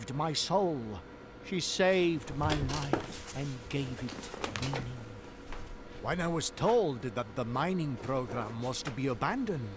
saved my soul. She saved my life and gave it meaning. When I was told that the mining program was to be abandoned,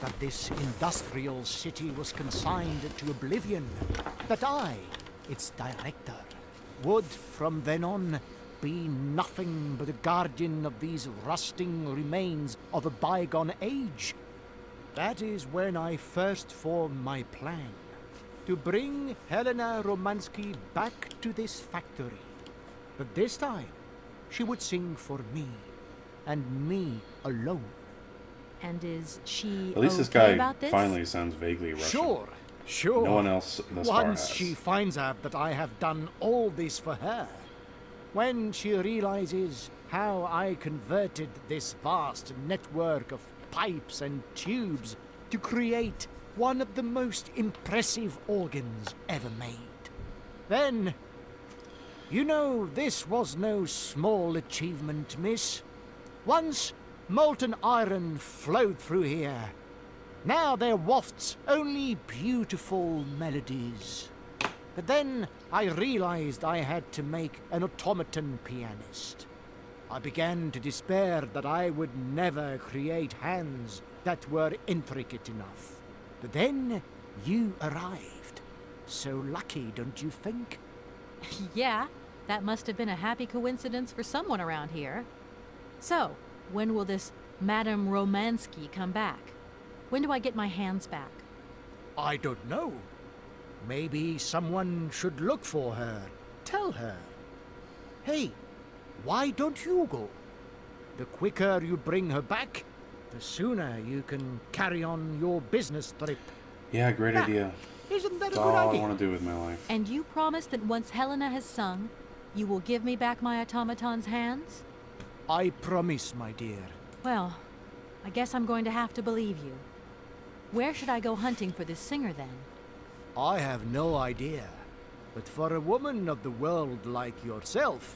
that this industrial city was consigned to oblivion, that I, its director, would from then on be nothing but a guardian of these rusting remains of a bygone age, that is when I first formed my plan to bring Helena Romansky back to this factory. But this time, she would sing for me, and me alone. And is she At least this okay guy about this? finally sounds vaguely Russian. Sure. No one else thus far Once has. she finds out that I have done all this for her, when she realizes how I converted this vast network of pipes and tubes to create one of the most impressive organs ever made, then, you know, this was no small achievement, miss. Once molten iron flowed through here. Now there wafts only beautiful melodies. But then I realized I had to make an automaton pianist. I began to despair that I would never create hands that were intricate enough. But then you arrived. So lucky, don't you think? Yeah, that must have been a happy coincidence for someone around here. So, when will this Madame Romansky come back? When do I get my hands back? I don't know. Maybe someone should look for her. Tell her. Hey, why don't you go? The quicker you bring her back, the sooner you can carry on your business trip. Yeah, great Now, idea. Isn't that That's a good all I idea? want to do with my life. And you promise that once Helena has sung, you will give me back my automaton's hands? I promise, my dear. Well, I guess I'm going to have to believe you. Where should I go hunting for this singer, then? I have no idea. But for a woman of the world like yourself,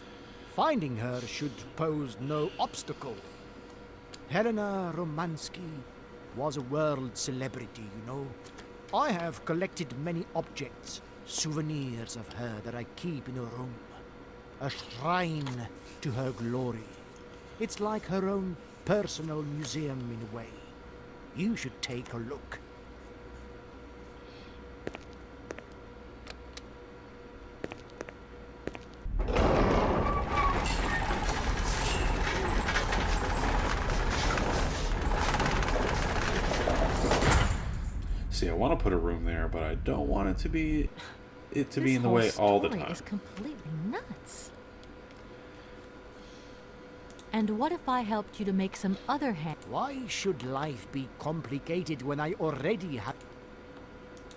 finding her should pose no obstacle. Helena Romansky was a world celebrity, you know. I have collected many objects, souvenirs of her that I keep in a room. A shrine to her glory. It's like her own personal museum in a way. You should take a look. See, I want to put a room there, but I don't want it to be in the whole way all the story time. is completely nuts. And what if I helped you to make some other hand? Why should life be complicated when I already have...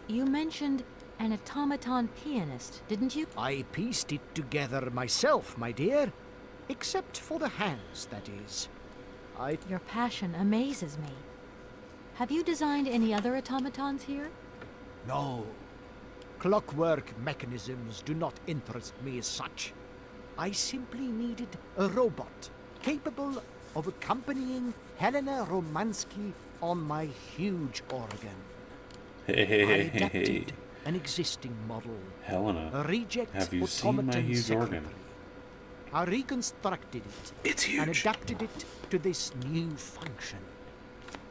You mentioned an automaton pianist, didn't you? I pieced it together myself, my dear. Except for the hands, that is. Your passion amazes me. Have you designed any other automatons here? No. Clockwork mechanisms do not interest me as such. I simply needed a robot capable of accompanying Helena Romansky on my huge organ. I adapted an existing model, Helena, a reject have you seen my automaton huge secretary. organ? I reconstructed it It's huge. and adapted it to this new function.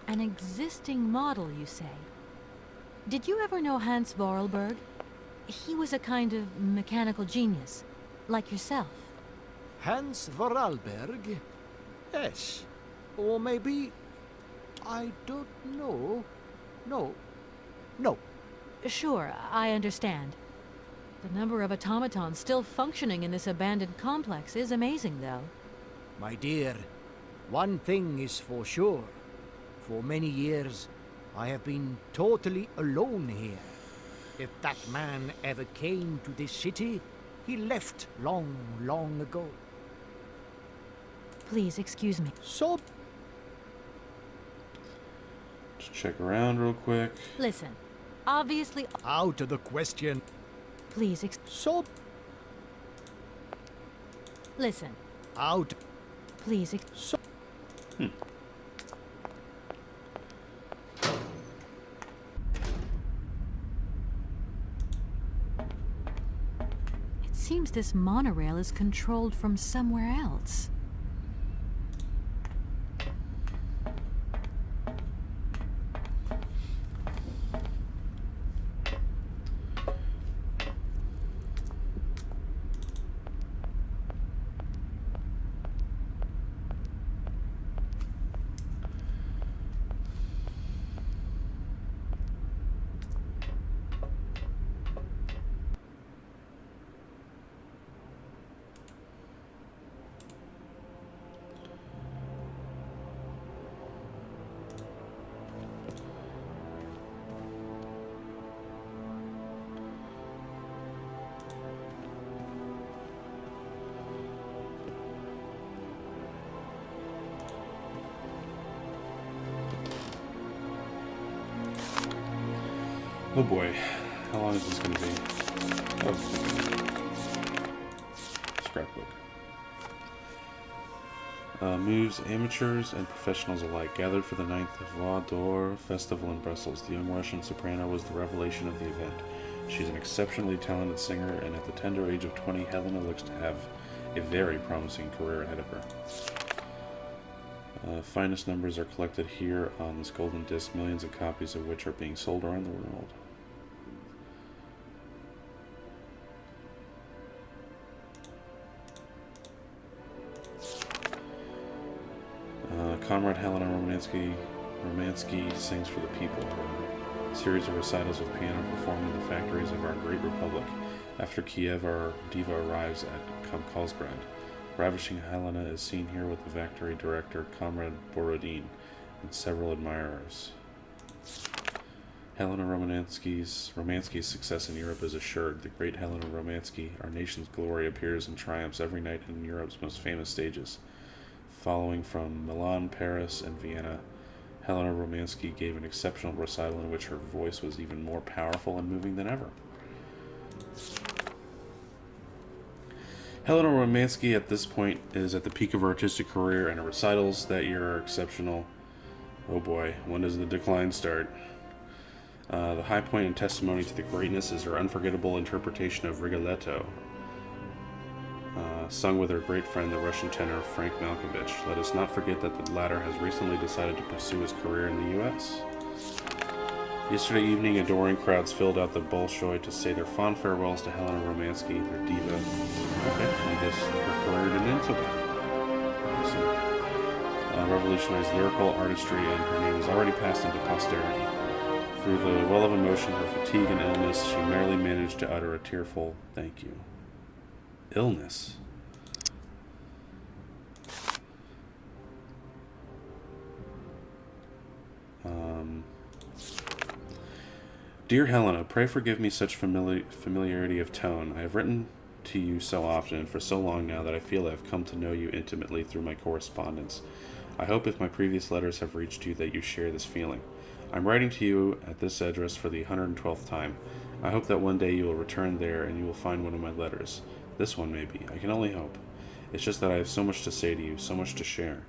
An existing model, you say? Did you ever know Hans Vorarlberg? He was a kind of mechanical genius, like yourself. Hans Vorarlberg? Yes. Or maybe... I don't know. No. Sure, I understand. The number of automatons still functioning in this abandoned complex is amazing, though. My dear, one thing is for sure. For many years, I have been totally alone here. If that man ever came to this city, he left long, long ago. Please excuse me. So, Just check around real quick. Listen, obviously... out of the question. Please So, listen, out. please So, seems this monorail is controlled from somewhere else. Oh boy, how long is this going to be? Oh, scrapbook. Moves amateurs and professionals alike gathered for the 9th Voix d'Or festival in Brussels. The young Russian soprano was the revelation of the event. She's an exceptionally talented singer, and at the tender age of 20, Helena looks to have a very promising career ahead of her. Finest numbers are collected here on this golden disc, millions of copies of which are being sold around the world. Comrade Helena Romansky sings for the people. A series of recitals with piano performed in the factories of our great republic. After Kiev, our diva arrives at Kamkalsgrad. Ravishing Helena is seen here with the factory director, Comrade Borodin, and several admirers. Helena Romansky's success in Europe is assured. The great Helena Romansky, our nation's glory, appears and triumphs every night in Europe's most famous stages. Following from Milan, Paris, and Vienna, Helena Romansky gave an exceptional recital in which her voice was even more powerful and moving than ever. Helena Romansky at this point is at the peak of her artistic career, and her recitals that year are exceptional. Oh boy, when does the decline start? The high point in testimony to the greatness is her unforgettable interpretation of Rigoletto, sung with her great friend, the Russian tenor Frank Malkovich. Let us not forget that the latter has recently decided to pursue his career in the U.S. Yesterday evening, adoring crowds filled out the Bolshoi to say their fond farewells to Helena Romansky, their diva. Okay, I guess her career didn't end so bad. Revolutionized lyrical artistry, and her name has already passed into posterity. Through the well of emotion, her fatigue and illness, she merely managed to utter a tearful thank you. Illness? Dear Helena, pray forgive me such familiarity of tone. I have written to you so often and for so long now that I feel I have come to know you intimately through my correspondence. I hope if my previous letters have reached you that you share this feeling. I'm writing to you at this address for the 112th time. I hope that one day you will return there and you will find one of my letters. This one, maybe. I can only hope. It's just that I have so much to say to you, so much to share.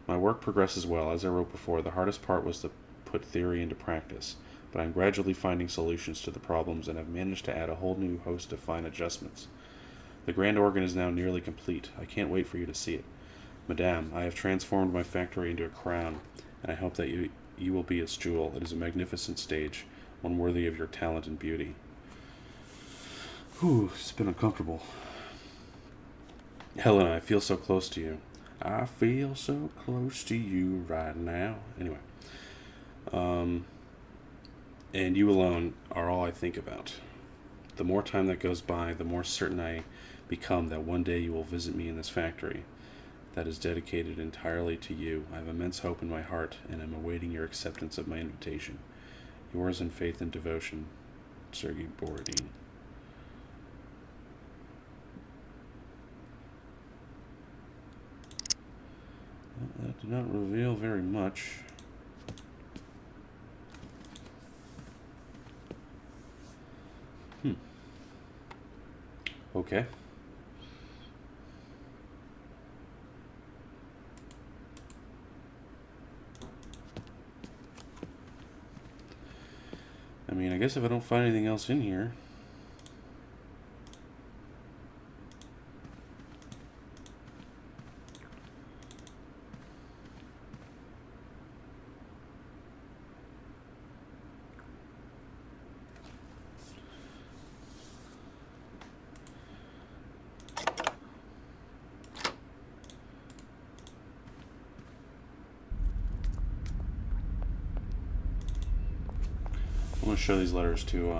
My work progresses well. As I wrote before, the hardest part was to put theory into practice, but I'm gradually finding solutions to the problems and have managed to add a whole new host of fine adjustments. The grand organ is now nearly complete. I can't wait for you to see it. Madame, I have transformed my factory into a crown, and I hope that you will be its jewel. It is a magnificent stage, one worthy of your talent and beauty. Whew, it's been uncomfortable. Helena, I feel so close to you. I feel so close to you right now. Anyway. And you alone are all I think about. The more time that goes by, the more certain I become that one day you will visit me in this factory that is dedicated entirely to you. I have immense hope in my heart, and am awaiting your acceptance of my invitation. Yours in faith and devotion, Sergei Borodin. Well, that did not reveal very much. Okay. I mean, I guess if I don't find anything else in here... to show these letters to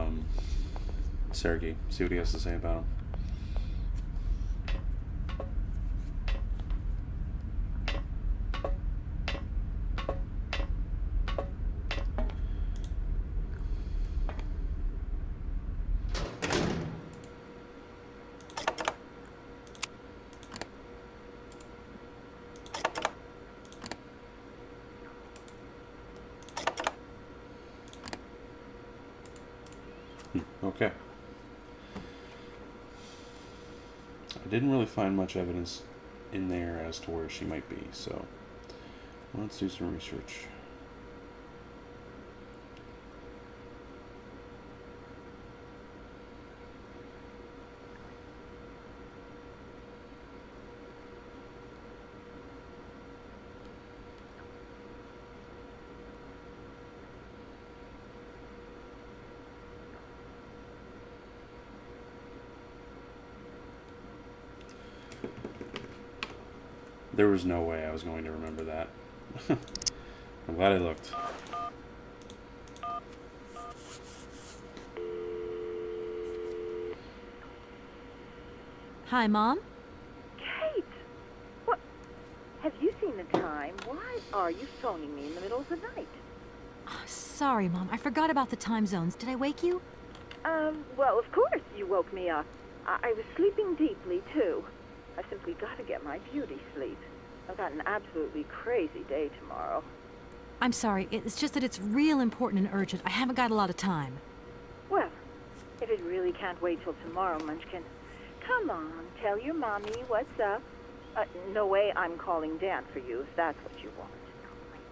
Sergei. See what he has to say about them. Okay. I didn't really find much evidence in there as to where she might be, so let's do some research. There was no way I was going to remember that. I'm glad I looked. Hi, Mom? Kate! What? Have you seen the time? Why are you phoning me in the middle of the night? Oh, sorry, Mom. I forgot about the time zones. Did I wake you? Well, of course you woke me up. I was sleeping deeply, too. I simply got to get my beauty sleep. I've got an absolutely crazy day tomorrow. I'm sorry. It's just that it's real important and urgent. I haven't got a lot of time. Well, if it really can't wait till tomorrow, Munchkin, come on, tell your mommy what's up. No way I'm calling Dan for you, if that's what you want.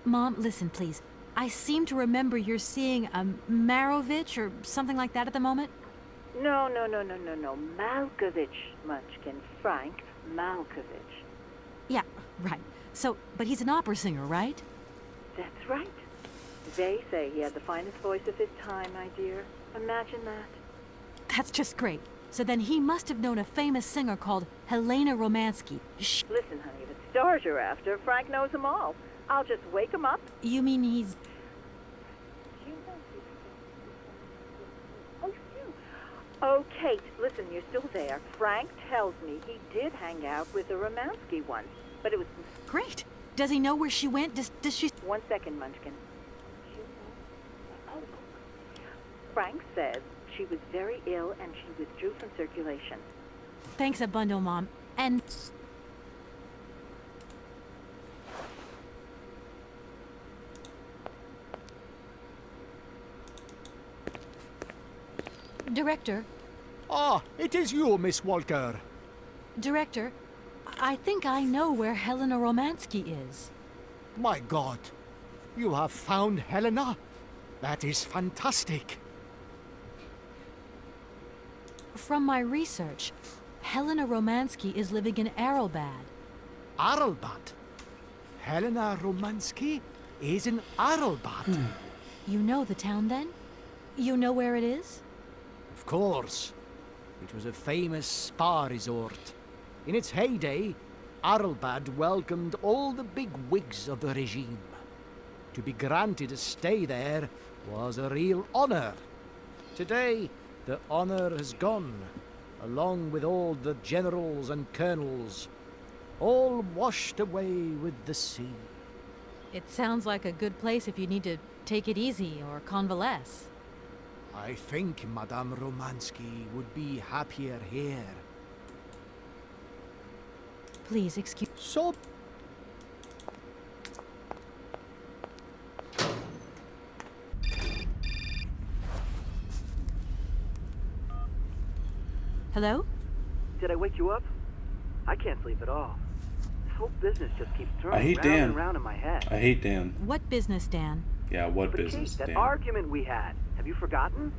Mom, listen, please. I seem to remember you're seeing a Marovich or something like that at the moment. No. Malkovich, Munchkin. Frank Malkovich. Yeah, right. So, but he's an opera singer, right? That's right. They say he had the finest voice of his time, my dear. Imagine that. That's just great. So then he must have known a famous singer called Helena Romansky. Listen, honey, if it's stars you're after, Frank knows them all. I'll just wake him up. You mean he's... Oh, Kate, listen, you're still there. Frank tells me he did hang out with the Romansky once, but it was... Great. Does he know where she went? Does she... 1 second, Munchkin. Frank says she was very ill and she withdrew from circulation. Thanks a bundle, Mom. And... Director. Ah, it is you, Miss Walker. Director, I think I know where Helena Romansky is. My God, you have found Helena? That is fantastic. From my research, Helena Romansky is living in Arlbad. Arlbad? Helena Romansky is in Arlbad? You know the town, then? You know where it is? Of course. It was a famous spa resort. In its heyday, Arlbad welcomed all the big wigs of the regime. To be granted a stay there was a real honor. Today, the honor has gone, along with all the generals and colonels, all washed away with the sea. It sounds like a good place if you need to take it easy or convalesce. I think Madame Romansky would be happier here. Please, excuse... So... Hello? Did I wake you up? I can't sleep at all. This whole business just keeps I turning hate round Dan. and round in my head. I hate Dan. What business, Dan? Yeah, what But business, Kate, that Dan? argument we had, have you forgotten?